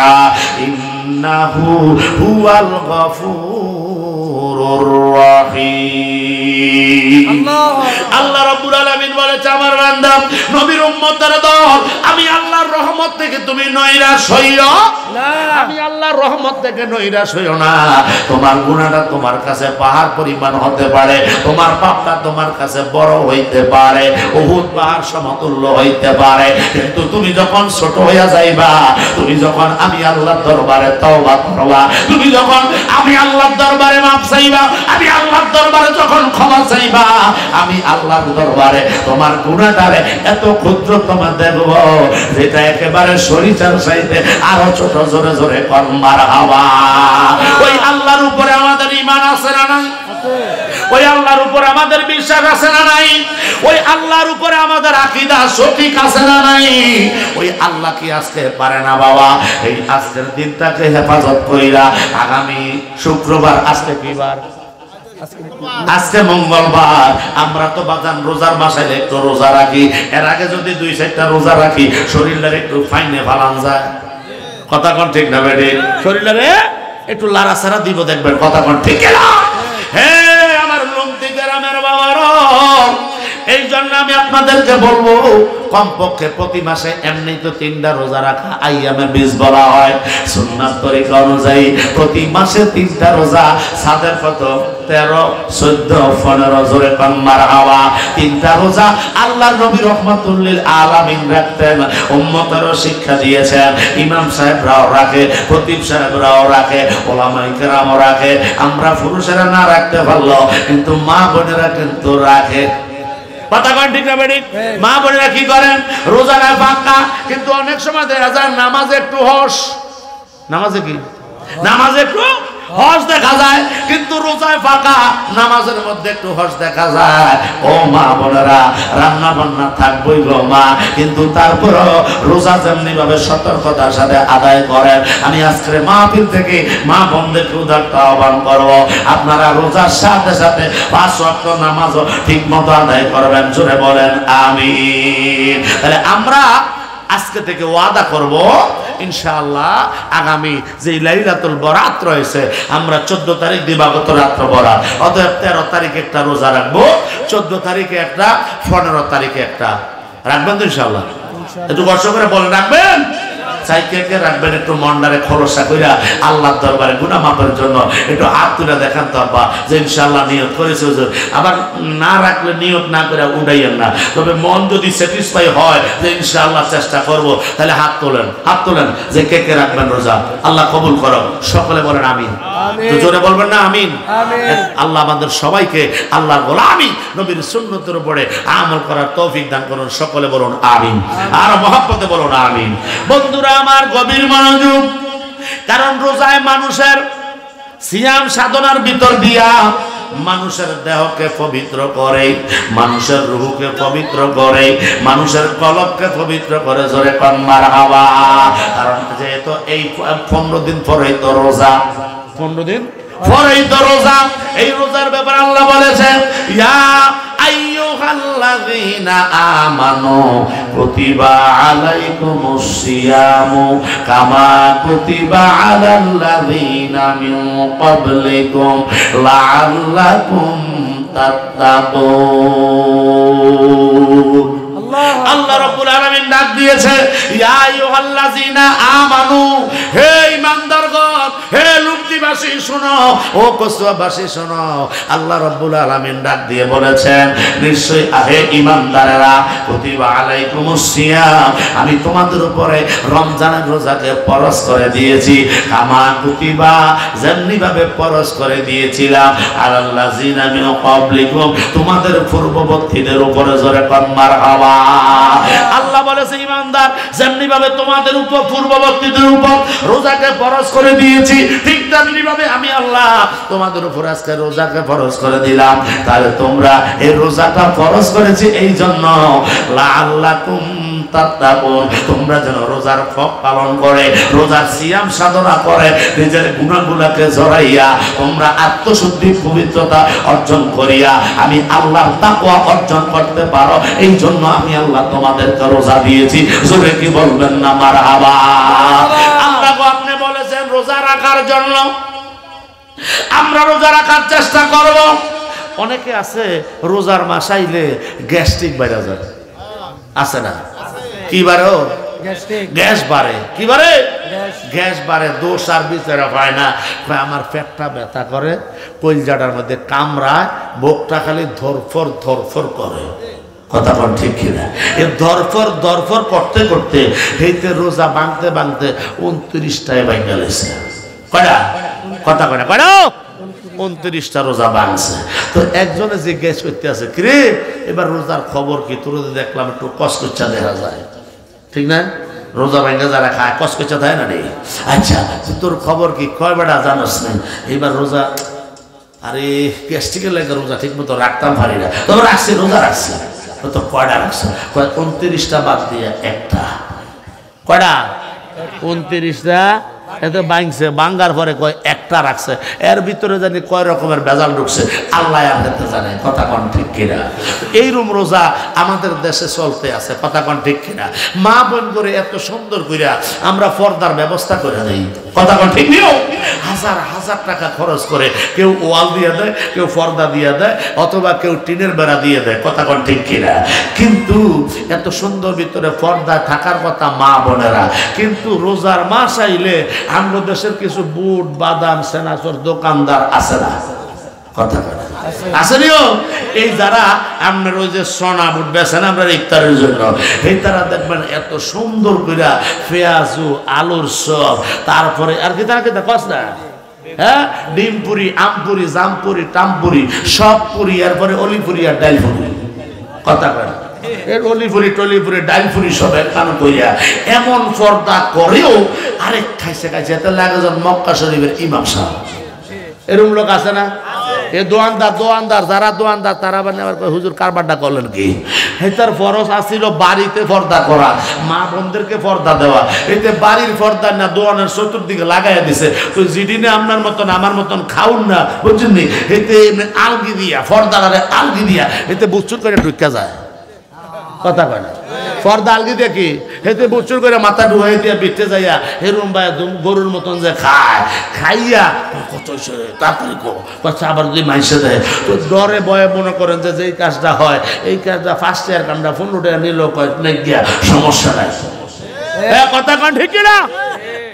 ইন্নাহু হুয়াল গফুরুর রহিম। আল্লাহ রাব্বুল আলামিন বলেছে, আমার বান্দা নবীর উম্মতের দল, আমি আল্লাহর রহমত থেকে তুমি নৈরাশ হইও না। আমি আল্লাহর রহমত থেকে নৈরাশ হইও না। তোমার গুনাহটা তোমার কাছে পাহাড় পরিমাণ হতে পারে, তোমার পাপটা তোমার কাছে বড় হইতে পারে, উহুদ পাহাড় সমতুল্য হইতে পারে, কিন্তু তুমি যখন ছোট হইয়া যাইবা, তুমি যখন আমি আল্লাহর দরবারে তওবা করবা, তুমি যখন আমি আল্লাহর দরবারে মাফ চাইবা, আমি আল্লাহর দরবারে যখন ক্ষমা চাইবা, আমি আল্লাহর দরবারে তোমার গুনাহটারে এত ক্ষুদ্রতম দেখব, যেটা একেবারে সরিষার চাইতে আরো ছোট। জোরে জোরে কর মারহাবা। ওই আল্লাহর উপরে আমাদের ঈমান আছে না নাই? ওই আল্লাহর উপরে আমাদের বিশ্বাস আছে না নাই? ওই আল্লাহর উপরে আমাদের আকীদা সঠিক আছে না নাই? ওই আল্লাহ কি আজকে পারে না বাবা এই আজকের দিনটাকে হেফাজত কইরা আগামী শুক্রবার, আজকে কি বার? আজকে মঙ্গলবার, আমরা তো বাজান রোজার মাসে একটু রোজা রাখি, এর আগে যদি 2-4টা রোজা রাখি শরীরটারে একটু ফাইনে ফালান যায়। কথা কোন ঠিক না বেডি? শরীরটারে একটু লাড়াছাড়া দিব, দেখবেন কথা কোন ঠিক না? হ্যাঁ আমার লুমতি গ্রামের বাবারা, এই জন্য আমি আপনাদেরকে বলবো, কমপক্ষে প্রতি মাসে এমনি তো 3টা রোজা রাখা আইয়ামে 20 বলা হয়। সুন্নাত তরিকা অনুযায়ী প্রতি মাসে 3টা রোজা, সাদের কত 13, 14, 15। জোরে কান মারহাবা। 3টা রোজা আল্লাহর নবী রাহমাতুল লিল আলামিন রাখতেন, উম্মতেরও শিক্ষা দিয়েছেন। ইমাম সাহেবরাও রাখে, খতিব সাহেবরাও রাখে, ওলামায়ে কেরামও রাখে। আমরা পুরুষেরা না রাখতে পারলো, কিন্তু মা বোনেরা কিন্তু রাখে। কথা কন ঠিক না বেডি? মা বোনেরা কি করেন? রোজাটা ফাঁকা, কিন্তু অনেক সময় দেখা যায় নামাজে একটু হস, নামাজে কি নামাজে একটু হস দেখা যায়, কিন্তু রোজায় ফাঁকা, নামাজের মধ্যে একটু হস দেখা যায়। ও মা বোনেরা, রান্না বান্না থাকবই গো মা, কিন্তু তারপরও রোজা যেমনি ভাবে সতর্কতার সাথে আদায় করেন, আমি আজকের মাহফিল থেকে মা বোনদেরকে উদারত আহ্বান করবো, আপনারা রোজার সাথে সাথে 5 ওয়াক্ত নামাজও ঠিক মতো আদায় করবেন। জোরে বলেন আমিন। তাহলে আমরা আজকে থেকে ওয়াদা করব, ইনশাআল্লাহ আগামী যে লাইলাতুল বরাত রয়েছে, আমরা 14 তারিখ দিবাগত রাত্র বরাত, অতএব 13 তারিখে একটা রোজা রাখবো, 14 তারিখে একটা, 15 তারিখে একটা রাখবেন তো ইনশাআল্লাহ? একটু কষ্ট করে বলেন রাখবেন? চাই কে কে রাখবেন একটু মন্ডারে খোলসা কইরা আল্লাহর দরবারে গুনাহ মাফের জন্য একটু হাত তুলে দেখান তো আব্বা যে ইনশাআল্লাহ নিয়ত করেছে হুজুর। আবার না রাখলে নিয়ত না করে উঠাইয়েন না, তবে মন যদি স্যাটিসফাই হয় যে ইনশাআল্লাহ চেষ্টা করব, তাহলে হাত তোলেন যে কে কে রাখবেন রোজা। আল্লাহ কবুল করো, সকলে বলেন আমিন। তো জোরে বলবেন না আমিন? আল্লাহ আমাদের সবাইকে আল্লাহর গোলামি নবীর সুন্নতের উপরে আমল করার তৌফিক দান করুন, সকলে বলুন আমিন, আর মহব্বতে বলুন আমিন। বন্ধুরা আমার, গভীর মনোযোগ, কারণ রোজায় মানুষের সিয়াম সাধনার ভিতর দিয়া মানুষের দেহকে পবিত্র করে, মানুষের রূহকে পবিত্র করে, মানুষের কলবকে পবিত্র করে। জোরে কোন মারহাবা। কারণ যেহেতু এই 15 দিন পরেই তো রোজা, 15 দিন পরেই তো রোজা। এই রোজার ব্যাপারে আল্লাহ বলেছেন, ইয়া আইয়ুহাল্লাযীনা আমানু কুতিবা আলাইকুমুস সিয়ামু কামা কুতিবা আলাল্লাযীনা মিন ক্বাবলিকুম লাআল্লাকুম তাত্তাকুন। আল্লাহ রাব্বুল আলামিন ডাক দিয়েছে, ইয়া আইয়ুহাল্লাযীনা আমানু, হে ঈমানদারগণ, হে লুব্ধিবাসী শোনো, ও কসবাবাসী শোনো। আল্লাহ রাব্বুল আলামিন ডাক দিয়ে বলেছেন, নিশ্চয়ই হে ঈমানদারেরা, কুতিবা আলাইকুমুস সিয়াম, আমি তোমাদের উপরে রমজানের রোজাকে ফরজ করে দিয়েছি, কামা কুতিবা, যেমনি ভাবে ফরজ করে দিয়েছিলাম, আলাল্লাযীনা মিন ক্বাবলিকুম, তোমাদের পূর্ববর্তীদের উপরে। জোরে কোন মারহাবা। আল্লাহ বলেছে, ঈমানদার, যেমনি ভাবে তোমাদের উপর পূর্ববর্তীদের উপর রোজাকে ফরজ করে দিয়েছি, ঠিক তেমনি ভাবে আমি আল্লাহ তোমাদের উপর আজকে রোজাকে ফরজ করে দিলাম। তাহলে তোমরা এই রোজাটা ফরজ করেছি এই জন্য, লাআল্লাকুম তাত্তাকুন, তোমরা যেন রোজার হক পালন করে, রোজার সিয়াম সাধনা করে, নিজের গুনাহগুলোকে জড়াইয়া তোমরা আত্মশুদ্ধি পবিত্রতা অর্জন করিয়া আমি আল্লাহর তাকওয়া অর্জন করতে পারো। এই জন্য আমি আল্লাহ তোমাদেরকে রোজা দিয়েছি। জোরে কি বলবেন না মারহাবা। আল্লাহ আপনি বলেছেন রোজা রাখার জন্য, আমরা রোজা রাখার চেষ্টা করব। অনেকে আছে রোজার মাস আইলে গ্যাস্ট্রিক বাইরে যায়, আছে না? কি বারে? গ্যাস বাড়ে। কি বাড়ে? গ্যাস বাড়ে। দোষ আর বিচারা পায় না, আমার পেটটা ব্যথা করে, কলজাটার মধ্যে কামড়ায়, বুকটা খালি ধরফর ধরফর করে। কথা বল ঠিক কিনা? এ ধরফর করতে করতে হেইতে রোজা ভাঙতে ভাঙতে 29টায় ভাঙা লেছে। কয়টা? কথা কয়টা? কয়টা? 29টা রোজা ভাঙছে। তো একজনে জিজ্ঞেস করতে আছে, কিরে এবার রোজার খবর কি? তোর দেখলাম একটু কসকচ্চা দেখা যায়, ঠিক না? রোজা ভাঙা যারা খায় কসকচ্চা দেয় না রে। আচ্ছা তোর খবর কি? কয় বেটা জানোস না এবার রোজা? আরে গ্যাস্ট্রিকের লাগে রোজা ঠিক মতো রাখতাম পারি না, তবে রাখছি, রোজা রাখছি। তো কয়টা রাখছে? 29টা বাদ দিয়ে একটা। কয়টা? 29টা। এত ভাঙছে, ভাঙ্গার পরে কয় একটা রাখছে। এর ভিতরে জানি কয় রকমের ভেজাল ঢুকছে, আল্লাহ আর জানে। কথা কোন ঠিক কিনা? এইরকম রোজা আমাদের দেশে চলতে আছে। কথা কোন ঠিক কিনা? মা বোন করে এত সুন্দর কইরা আমরা পর্দার ব্যবস্থা করে দেই। কথা কোন ঠিক নিও? হাজার হাজার টাকা খরচ করে কেউ ওয়াল দিয়ে দেয়, কেউ পর্দা দিয়ে দেয়, অথবা কেউ টিনের বেড়া দিয়ে দেয়। কথা কোন ঠিক কিনা? কিন্তু এত সুন্দর ভিতরে পর্দা থাকার কথা মা বোনেরা, কিন্তু রোজার মাস আইলে আমরা দেশের কিছু বুট বাদাম সেনাচর দোকানদার আছে না? কথা আসেনিও? এই যারা আপনার ওই যে সোনা বুট বেছেন আমরা ইফতারের জন্য, এই তারা দেখবেন এত সুন্দর করে পেঁয়াজু আলুর সব, তারপরে আর কি তারা কিন্তু কস না, হ্যাঁ, ডিম পুরি, আমপুরি, জামপুরি, টামপুরি, সব পুরি, এরপরে অলিপুরি আর ডাইল পুরি। কথা কয় না? এর অলিপুরি টলিপুরি ডাইলপুরি সব একখান কইয়া এমন পর্দা করেও আরেক খাইছে এতে লাগে যেন মক্কা শরীফের ইমাম সাহেব। এরকম লোক আছে না? এ দোয়ানদার যারা দোয়ানদার তারা মানে আবার হুজুর কারবারটা করলেন কি? হেতার ফরজ আসছিল বাড়িতে পর্দা করা, মা বোনদেরকে পর্দা দেওয়া। এতে বাড়ির পর্দা না দোয়ানের চতুর্দিকে লাগাইয়া দিছে। তো যেদিনে আপনার মতন আমার মতন খাউন না, বুঝছেন নি, এতে আলগি দিয়া পর্দারে আলগি দিয়া এতে বুচ্চুর করে ঢুকা যায়। কথা কয় না? পর্দা আলগি দেখি হেতে বুচুর করে মাথা ডুবাই দিয়া বিটতে যাইয়া হেরুম ভাই গরুর মতন যে খায়, খাইয়া কত তাড়াতাড়ি আবার যদি মাইসে দেয় তো ডরে বয়ে মনে করেন যে যেই কাজটা হয় এই কাজটা ফার্স্ট ইয়ার কামটা 15 টাকা নিল কয় গিয়া সমস্যা নাই। কথা কোন ঠিক কিনা?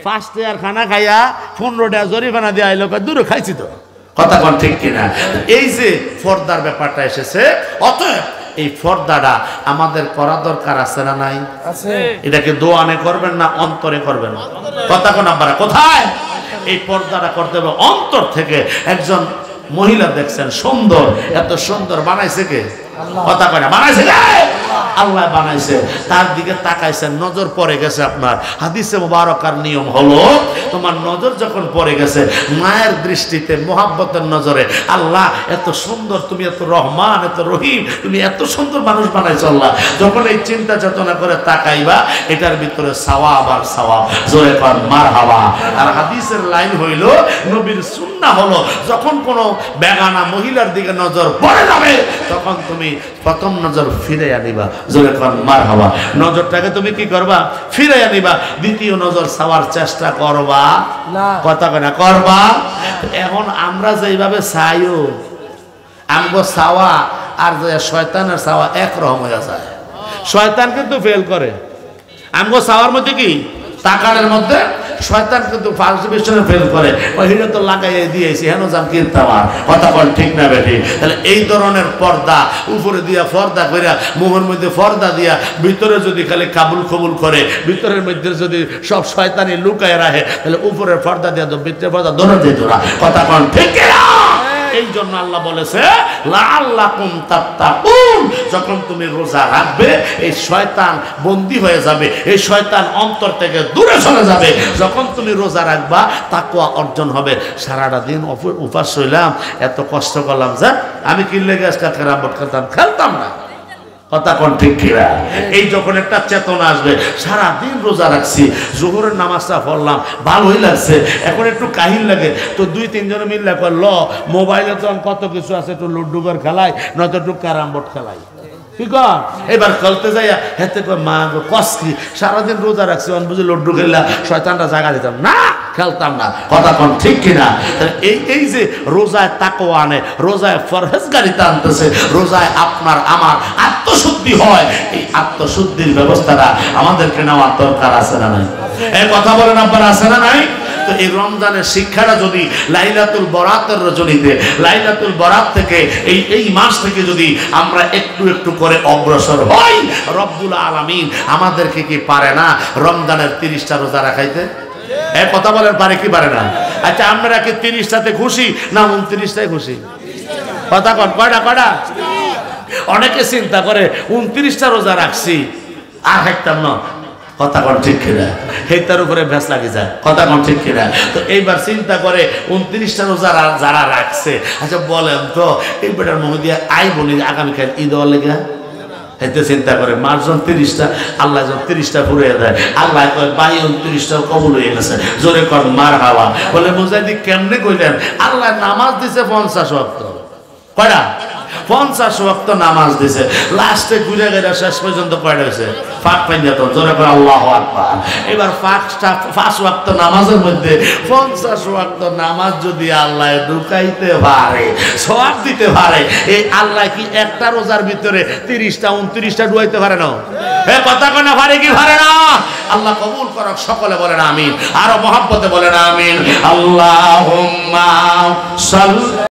ফার্স্ট ইয়ার খানা খাইয়া 15 টাকা জরিমানা দিয়ে আইলো, দূরে খাইছি তো। কথা কোন ঠিক কিনা? এই যে পর্দার ব্যাপারটা এসেছে, অতএব এই পর্দাটা আমাদের করা দরকার আছে না নাই? আছে। এটাকে দোয়ানে করবেন না অন্তরে করবেন? কথা কোন আপনারা কোথায়? এই পর্দাটা করতে হবে অন্তর থেকে। একজন মহিলা দেখছেন সুন্দর, এত সুন্দর বানাইছে কে? কথা কয় না, বানাইছে কে? আল্লাহ বানাইছে। তার দিকে তাকাইছেন, নজর পড়ে গেছে আপনার। হাদিসে মুবারকার নিয়ম হলো, তোমার নজর যখন পড়ে গেছে মায়ের দৃষ্টিতে, মোহাব্বতের নজরে, আল্লাহ এত সুন্দর, তুমি এত রহমান, এত রহিম, তুমি এত সুন্দর মানুষ বানাইছো আল্লাহ। যখন এই চিন্তা চেতনা করে তাকাইবা, এটার ভিতরে সওয়াব আর সওয়াব। জোরে কর মারহাবা। আর হাদিসের লাইন হইল, নবীর সুন্নাহ হলো, যখন কোনো বেগানা মহিলার দিকে নজর পড়ে যাবে, তখন তুমি প্রথম নজর ফিরাইয়া নিবা। জোরে কর মারহাবা। নজরটাকে তুমি কি করবা? ফিরাইয়া নিবা। দ্বিতীয় নজর চাওয়ার চেষ্টা করবা না। কথা কয় না, করবা। এখন আমরা যেভাবে চাইও, আমগো চাওয়া আর যে শয়তানের চাওয়া একরকম হয়ে যায়। শয়তান কিন্তু ফেল করে। আমগো চাওয়ার মধ্যে কি, তাকারের মধ্যে, শয়তান কিন্তু ফার্স্ট ডিভিশনে ফেল করে। ওইটা তো লাগাইয়ে দিয়েছি, হেন জাম কিনতাম। কথা বল ঠিক না বেঠি? তাহলে এই ধরনের পর্দা, উপরে দিয়া পর্দা কইরা, মুখের মধ্যে পর্দা দিয়া, ভিতরে যদি খালি কাবুল কবুল করে, ভিতরের মধ্যে যদি সব শয়তানি লুকায় রাখে, তাহলে উপরের পর্দা দিয়া তো ভিতরের পর্দা ধরে যেত না। কথা বল ঠিক না? এই জন্য আল্লাহ বলেছে, লাআল্লাকুম তাত্তাকুন, যখন তুমি রোজা রাখবে এই শয়তান বন্দী হয়ে যাবে, এই শয়তান অন্তর থেকে দূরে চলে যাবে। যখন তুমি রোজা রাখবা, তাকওয়া অর্জন হবে। সারাটা দিন উপাস হইলাম, এত কষ্ট করলাম, যা আমি কিনলে গ্যাস খেলতাম না। কথা কোন ঠিক কিনা? এই যখন একটা চেতনা আসবে, সারা দিন রোজা রাখছি, জোহরের নামাজটা পড়লাম, ভালোই লাগছে, এখন একটু কাহিল লাগে, তো 2-3 জন মিললে কয়, ল মোবাইলে তো কত কিছু আছে, একটু লুডু ঘর খেলাই, নয়তো একটু ক্যারাম বোর্ড খেলাই। ঠিক এবার খেলতে যাইয়া হেতে কয়, মা গো কষ্টি, সারাদিন রোজা রাখছি, বুঝি লুডু খেললা শয়তানটা জায়গা দিতাম না, খেলতাম না। কথা কোন ঠিক কিনা? এই যে রোজায় তাকওয়া আনে, রোজায় ফরহেজগারিতা আনতেছে, রোজায় আপনার আমার আত্মশুদ্ধি হয়, এই আত্মশুদ্ধির ব্যবস্থাটা আমাদেরকে নেওয়ার দরকার আছে না নাই? এই কথা বলেন আপনারা, আছে না নাই? তো এই রমজানের শিক্ষাটা যদি লাইলাতুল বরাতের রজনীতে, লাইলাতুল বরাত থেকে, এই মাস থেকে যদি আমরা একটু একটু করে অগ্রসর হই, রব্বুল আলামিন আমাদেরকে কি পারে না রমজানের 30টা রোজা রাখাইতে? এই কথা বলেন, পারে কি পারে না? আচ্ছা, আমরা কি 30টাতে খুশি না 29টায় খুশি? কথা কন, কয়টা? অনেকে চিন্তা করে 29টা রোজা রাখছি আর হাঁটতাম না। কথা কোন ঠিক কিনা? হেতার উপরে ভেস লাগে যায়। কথা কোন ঠিক কিনা? তো এইবার চিন্তা করে 29টা রোজা যারা রাখছে, আচ্ছা বলেন তো এই বেটার মুখ দিয়ে আই বলি আগামীকাল ঈদ হওয়ার লেগে, এতে চিন্তা করে মার্জন 30টা, আল্লাহ যখন 30টা ফুরিয়ে দেয়, আল্লাহ কয় 29টা কবুল হয়ে গেছে। জোরে কর মারহাবা। বলে মুজাহিদ কেমনে কইলেন? আল্লাহ নামাজ দিছে 50 ওয়াক্ত। কয়টা? 50 ওয়াক্ত নামাজ দিছে। লাস্টে ঘুরে গেলে শেষ পর্যন্ত কয়টা হয়েছে? ফাঁক পাই যেত। জোরে করে আল্লাহু আকবার। এবার 5 ওয়াক্ত নামাজের মধ্যে 50 ওয়াক্ত নামাজ যদি আল্লাহ ঢুকাইতে পারে, সওয়াব দিতে পারে, এই আল্লাহ কি একটা রোজার ভিতরে 30টা 29টা ঢুকাইতে পারে না? কথা কয় না, পারে কি পারে না? আল্লাহ কবুল করক। সকলে বলেন আমিন। আরো মহব্বতে বলেন আমিন। আল্লাহুম্মা সাল্লি